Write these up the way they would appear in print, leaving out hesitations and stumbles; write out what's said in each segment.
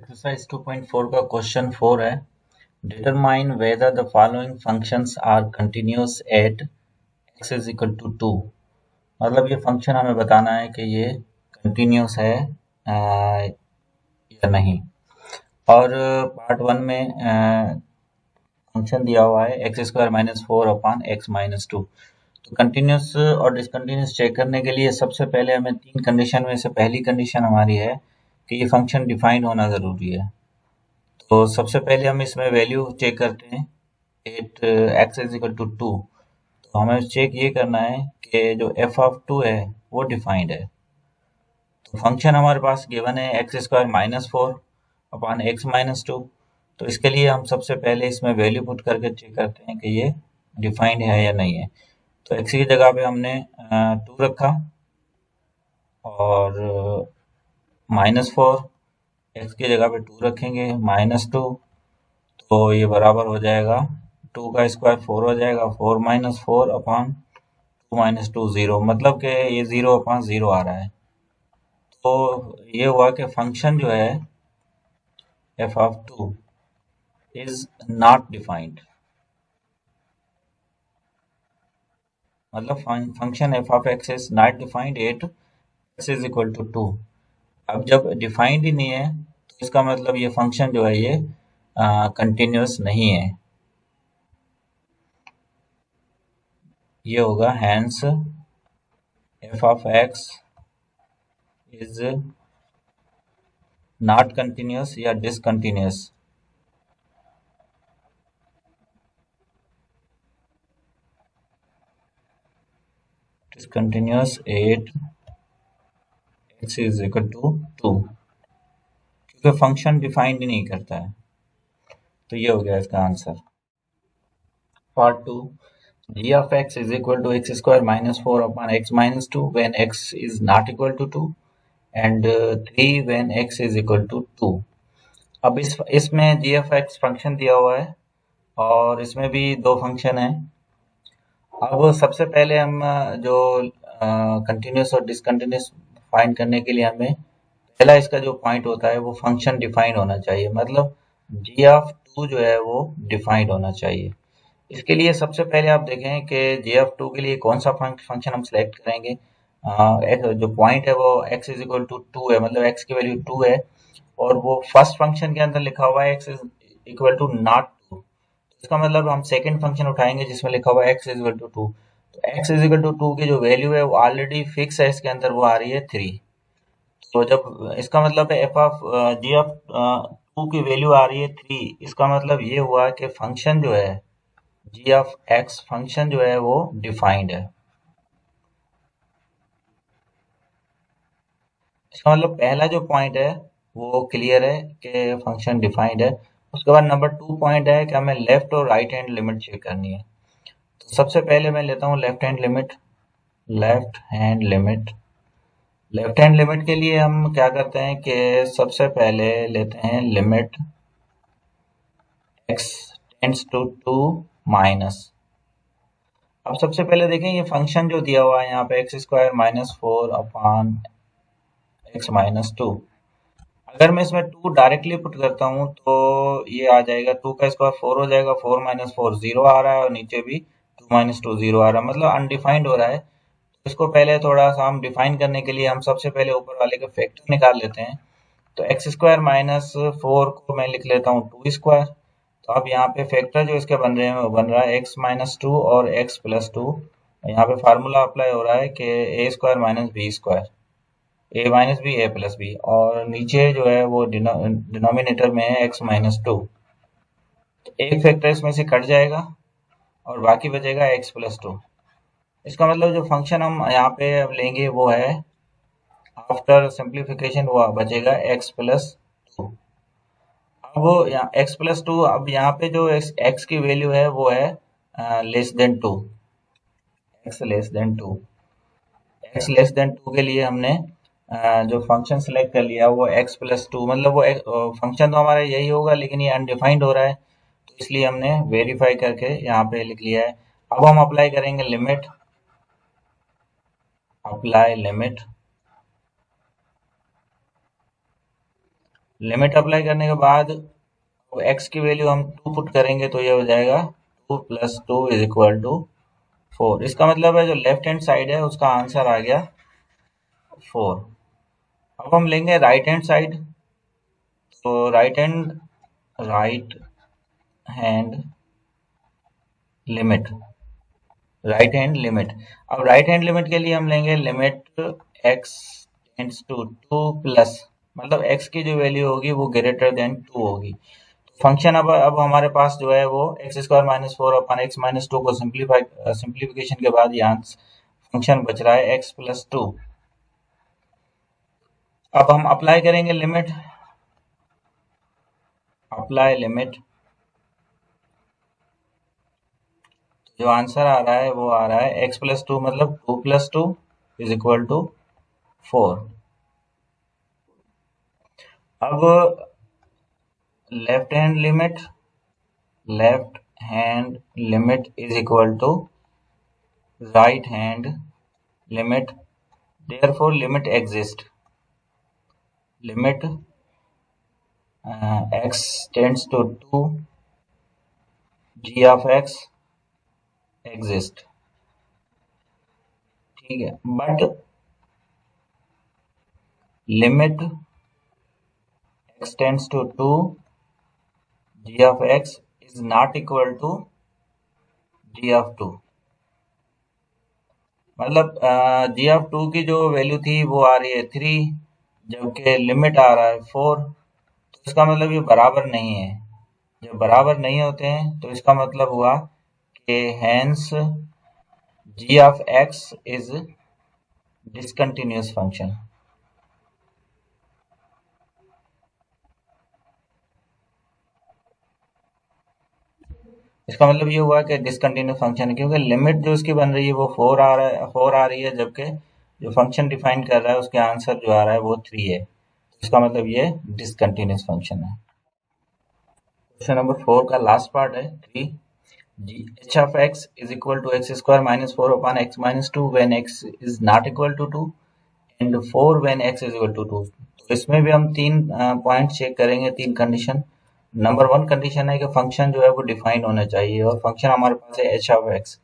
Exercise 2.4 का question 4 है। Determine whether the following functions are continuous at x is equal to 2। मतलब ये function हमें बताना है कि ये कंटिन्यूअस है या नहीं। और पार्ट 1 में फंक्शन दिया हुआ है x square minus four upon x minus to. तो कंटिन्यूअस और डिसकंटिन्यूअस चेक करने के लिए सबसे पहले हमें तीन कंडीशन में से पहली कंडीशन हमारी है कि ये फंक्शन डिफाइंड होना ज़रूरी है। तो सबसे पहले हम इसमें वैल्यू चेक करते हैं at x is equal to two. तो हमें चेक ये करना है कि जो एफ ऑफ टू है वो डिफाइंड है। तो फंक्शन हमारे पास गिवन है x square minus four upon x minus to. तो इसके लिए हम सबसे पहले इसमें वैल्यू पुट करके चेक करते हैं कि ये डिफाइंड है या नहीं है। तो एक्स की जगह पे हमने टू रखा और माइनस फोर, एक्स की जगह पे टू रखेंगे माइनस टू। तो ये बराबर हो जाएगा टू का स्क्वायर फोर हो जाएगा, four minus four upon two minus two zero, मतलब कि ये जीरो अपॉन जीरो आ रहा है। तो ये हुआ कि फंक्शन जो है f of two is not defined. मतलब function f of x is not defined at x is equal to two. अब जब डिफाइंड ही नहीं है तो इसका मतलब ये फंक्शन जो है ये कंटिन्यूअस नहीं है। ये होगा hence f of x is not continuous या discontinuous. Discontinuous at x is equal to two, क्योंकि फंक्शन डिफाइंड ही नहीं करता है। तो ये हो गया इसका answer. Part two, g of x is equal to x square minus 4 upon x minus 2 when x is not equal to 2 and 3 when x is equal to 2। अब इसमें g of x फंक्शन दिया हुआ है और इसमें भी दो function है। अब सबसे पहले हम जो कंटिन्यूस और डिसकंटिन्यूस फाइंड करने के लिए हमें पहला इसका जो पॉइंट होता है वो फंक्शन डिफाइंड होना चाहिए, मतलब g ऑफ टू जो है वो डिफाइंड होना चाहिए। इसके लिए सबसे पहले आप देखें कि जी ऑफ टू के लिए कौन सा फंक्शन हम सेलेक्ट करेंगे। जो पॉइंट है वो x is equal to two है, मतलब x की वैल्यू टू है और वो फर्स्ट फंक्शन के अंदर लिखा हुआ है x is equal to not two. इसका मतलब हम सेकंड फंक्शन उठाएंगे जिसमें लिखा हुआ है x is equal to two. तो x is equal to two की जो वैल्यू है वो ऑलरेडी फिक्स है इसके अंदर, वो आ रही है थ्री। तो जब इसका मतलब है f of g of two की वैल्यू आ रही है थ्री, इसका मतलब ये हुआ कि फंक्शन जो है g ऑफ x फंक्शन जो है वो डिफाइंड है। इसका मतलब पहला जो पॉइंट है वो क्लियर है कि फंक्शन डिफाइंड है। उसके बाद नंबर टू पॉइंट है कि हमें लेफ्ट और राइट हैंड लिमिट चेक करनी है। तो सबसे पहले मैं लेता हूँ left hand limit. Left hand limit, left hand limit के लिए हम क्या करते हैं कि सबसे पहले लेते हैं limit x tends to two minus. अब सबसे पहले देखें ये फंक्शन जो दिया हुआ है यहाँ पे x square minus four upon x minus to. अगर मैं इसमें टू डायरेक्टली पुट करता हूँ तो ये आ जाएगा टू का स्क्वायर फोर हो जाएगा, फोर माइनस फोर जीरो आ रहा है और नीचे भी टू माइनस टू जीरो आ रहा है, मतलब अनडिफाइंड हो रहा है। तो इसको पहले थोड़ा सा हम डिफाइन करने के लिए हम सबसे पहले ऊपर वाले के फैक्टर निकाल लेते हैं। तो एक्स स्क्वायर माइनस फोर को मैं लिख लेता हूँ टू स्क्वायर। तो अब यहाँ पे फैक्टर जो इसके बन रहे हैं वो बन रहा है एक्स माइनस टू और एक्स प्लस टू। यहाँ पे फार्मूला अप्लाई हो रहा है कि ए स्क्वायर माइनस बी स्क्वायर, ए माइनस बी ए प्लस बी, और नीचे जो है वो डिनोमिनेटर में है एक्स माइनस टू। एक फैक्टर इसमें से कट जाएगा और बाकी बचेगा एक्स प्लस टू। इसका मतलब जो फंक्शन हम यहाँ पे अब लेंगे वो है आफ्टर सिंप्लीफिकेशन वो बचेगा एक्स प्लस टू। अब यहाँ एक्स प्लस टू, अब यहाँ पे जो एक्स की वैल्यू है वो है less than two, x less than two. X less than two के लिए हमने जो फंक्शन सेलेक्ट कर लिया वो एक्स प्लस टू, मतलब वो फंक्शन तो हमारा यही होगा लेकिन ये अनडिफाइंड हो रहा है, तो इसलिए हमने वेरीफाई करके यहाँ पे लिख लिया है। अब हम अप्लाई करेंगे limit, apply limit limit apply करने के बाद एक्स की वैल्यू हम 2 पुट करेंगे तो ये हो जाएगा 2 प्लस 2 इज इक्वल टू 4। इसका मतलब है जो लेफ्ट हैंड साइड है उसका आंसर आ गया 4। अब हम लेंगे राइट हैंड साइड। तो right hand limit right hand limit. अब राइट हैंड लिमिट के लिए हम लेंगे limit x tends to 2 plus, मतलब एक्स की जो वैल्यू होगी वो ग्रेटर देन 2 होगी। फंक्शन अब हमारे पास जो है वो x square minus four upon x minus to को सिंप्लीफिकेशन के बाद यहाँ फंक्शन बच रहा है एक्स प्लस टू। अब हम अप्लाई करेंगे लिमिट, अप्लाई लिमिट, जो आंसर आ रहा है वो आ रहा है एक्स प्लस टू मतलब 2 प्लस 2 इज इक्वल टू 4। अब left hand limit, left hand limit is equal to right hand limit, therefore limit exist, limit x tends to 2 g of x exist। ठीक है, but limit x tends to 2 g of x is not equal to g of 2। मतलब g of 2 की जो value थी वो आ रही है 3, जबकि लिमिट आ रहा है 4। तो इसका मतलब ये बराबर नहीं है। जब बराबर नहीं होते हैं तो इसका मतलब हुआ कि hence g of x is discontinuous function। इसका मतलब ये हुआ कि डिसकंटिन्यूस फंक्शन है, क्योंकि लिमिट जो इसकी बन रही है वो 4 आ रही है, जबकि जो फंक्शन डिफाइन कर रहा है उसके आंसर जो आ रहा है वो 3 है। इसका मतलब ये डिसकंटिन्यूस फंक्शन है। क्वेश्चन नंबर 4 का लास्ट पार्ट है 3। G h of x is equal to x square minus four upon x minus two when x is not equal to 2 and 4 when x is equal to 2। तो इसमें भी हम तीन point check करेंगे, तीन condition. Number one condition है कि function जो है वो डिफाइन होना चाहिए, और फंक्शन हमारे पास है h of x।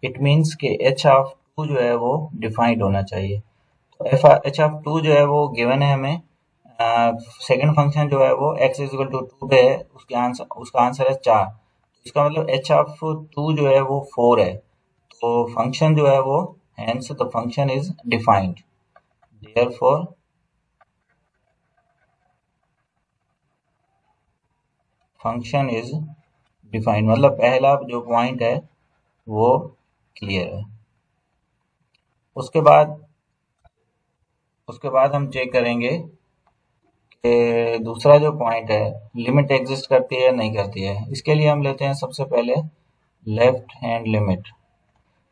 It means कि h ऑफ 2 जो है वो डिफाइंड होना चाहिए। तो h ऑफ 2 जो है वो गिवन है हमें। सेकंड फंक्शन जो है वो x इज इक्वल टू 2 पे है, उसका आंसर है 4। इसका मतलब h ऑफ 2 जो है वो 4 है। तो फंक्शन जो है वो hence the function is defined, therefore function is defined. मतलब पहला जो पॉइंट है वो क्लियर है। उसके बाद हम चेक करेंगे कि दूसरा जो पॉइंट है लिमिट एग्जिस्ट करती है या नहीं करती है। इसके लिए हम लेते हैं सबसे पहले left hand limit.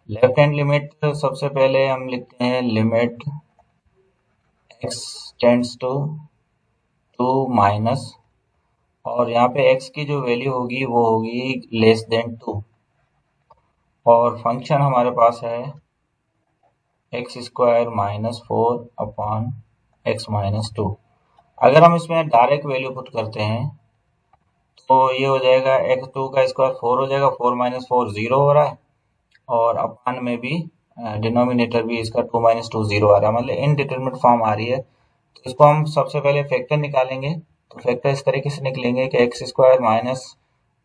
Left hand limit सबसे पहले हम लिखते हैं limit x tends to 2 minus, और यहाँ पे x की जो वैल्यू होगी वो होगी लेस देन 2, और फंक्शन हमारे पास है x square minus four upon x minus to. अगर हम इसमें डायरेक्ट वैल्यू पुट करते हैं तो ये हो जाएगा एक्स टू का स्क्वायर 4 हो जाएगा, 4 माइनस फोर 0 हो रहा है, और अपान में भी डिनोमिनेटर भी इसका 2 माइनस टू 0 आ रहा है, मतलब इनडिटरमिनेट फॉर्म आ रही है। तो इसको हम सबसे पहले फैक्टर निकालेंगे। तो फैक्टर इस तरीके से निकलेंगे कि एक्स स्क्वायर माइनस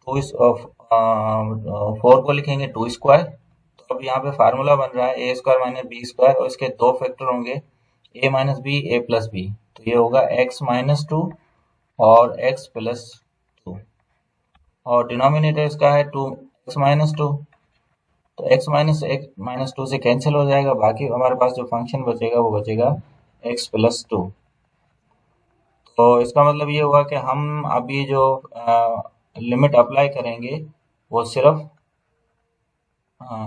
टू 4 को लिखेंगे 2 स्क्वायर। तो अब यहाँ पे फार्मूला बन रहा है ए स्क्वायर माइनस बी स्क्वायर, और इसके दो फैक्टर होंगे ए माइनस बी ए प्लस बी। तो ये होगा एक्स माइनस टू और एक्स प्लस टू, और डिनोमिनेटर इसका है टू एक्स माइनस टू। तो एक्स माइनस टू से कैंसिल हो जाएगा, बाकी हमारे पास जो फंक्शन बचेगा वो बचेगा एक्स प्लस टू। तो इसका मतलब ये हुआ कि हम अभी जो लिमिट अप्लाई करेंगे वो सिर्फ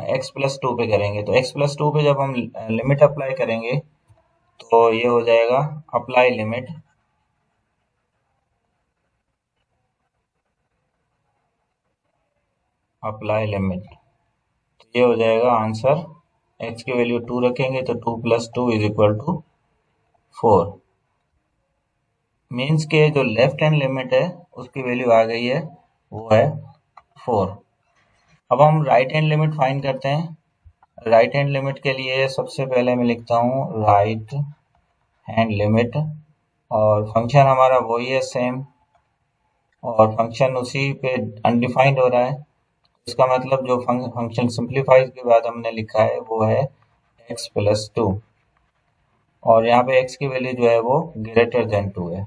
एक्स प्लस टू पे करेंगे। तो एक्स प्लस टू पे जब हम लिमिट अप्लाई करेंगे तो ये हो जाएगा अप्लाई लिमिट, अप्लाई लिमिट। तो ये हो जाएगा आंसर, एक्स की वैल्यू 2 रखेंगे तो 2 plus two is equal to 4। Means के जो लेफ्ट हैंड लिमिट है उसकी वैल्यू आ गई है, वो है 4। अब हम राइट हैंड लिमिट फाइंड करते हैं। राइट हैंड लिमिट के लिए सबसे पहले मैं लिखता हूँ राइट हैंड लिमिट, और फंक्शन हमारा वही है सेम, और फंक्शन उसी पे अनडिफाइंड हो रहा है। इसका मतलब जो फंक्शन सिंप्लीफाई के बाद हमने लिखा है वो है x+2, और यहाँ पे x की वैल्यू जो है वो ग्रेटर देन 2 है।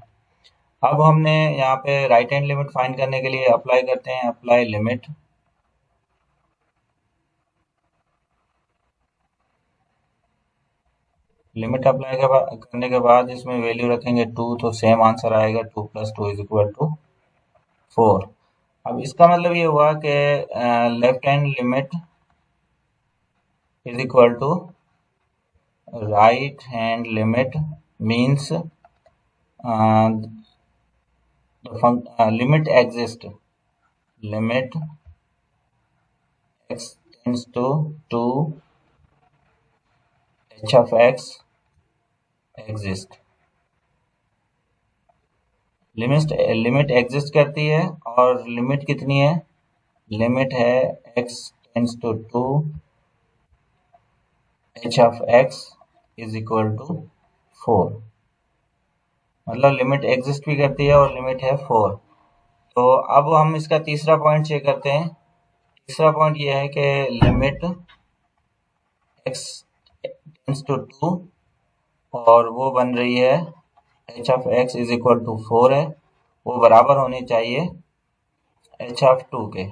अब हमने यहाँ पे राइट हैंड लिमिट फाइंड करने के लिए अप्लाई करते हैं, अप्लाई लिमिट। लिमिट अप्लाई करने के बाद इसमें वैल्यू रखेंगे 2, तो सेम आंसर आएगा 2+2 = 4। अब इसका मतलब ये हुआ कि left hand limit is equal to right hand limit, means limit exist, limit x tends to 2 h of x exist। Limit exist करती है, और लिमिट कितनी है? लिमिट है x tends to 2 h of x = 4। मतलब लिमिट एग्जिस्ट भी करती है और लिमिट है 4। तो अब हम इसका तीसरा पॉइंट चेक करते हैं। तीसरा पॉइंट ये है कि लिमिट x टेंड्स टू 2, और वो बन रही है h of x = 4 है, वो बराबर होनी चाहिए h of 2 के,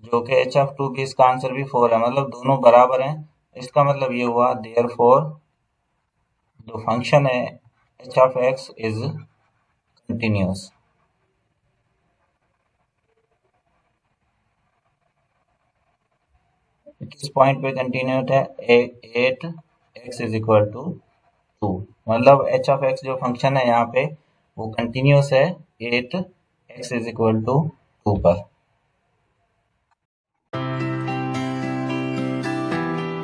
जो कि h of 2 की इसका आंसर भी 4 है, मतलब दोनों बराबर हैं। इसका मतलब ये हुआ देयरफॉर जो फंक्शन है h of x is continuous. किस पॉइंट पे कंटिन्यूट है? 8x = 2, मतलब h of x जो फंक्शन है यहाँ पे वो कंटिन्यूअस है 8x = 2 पर।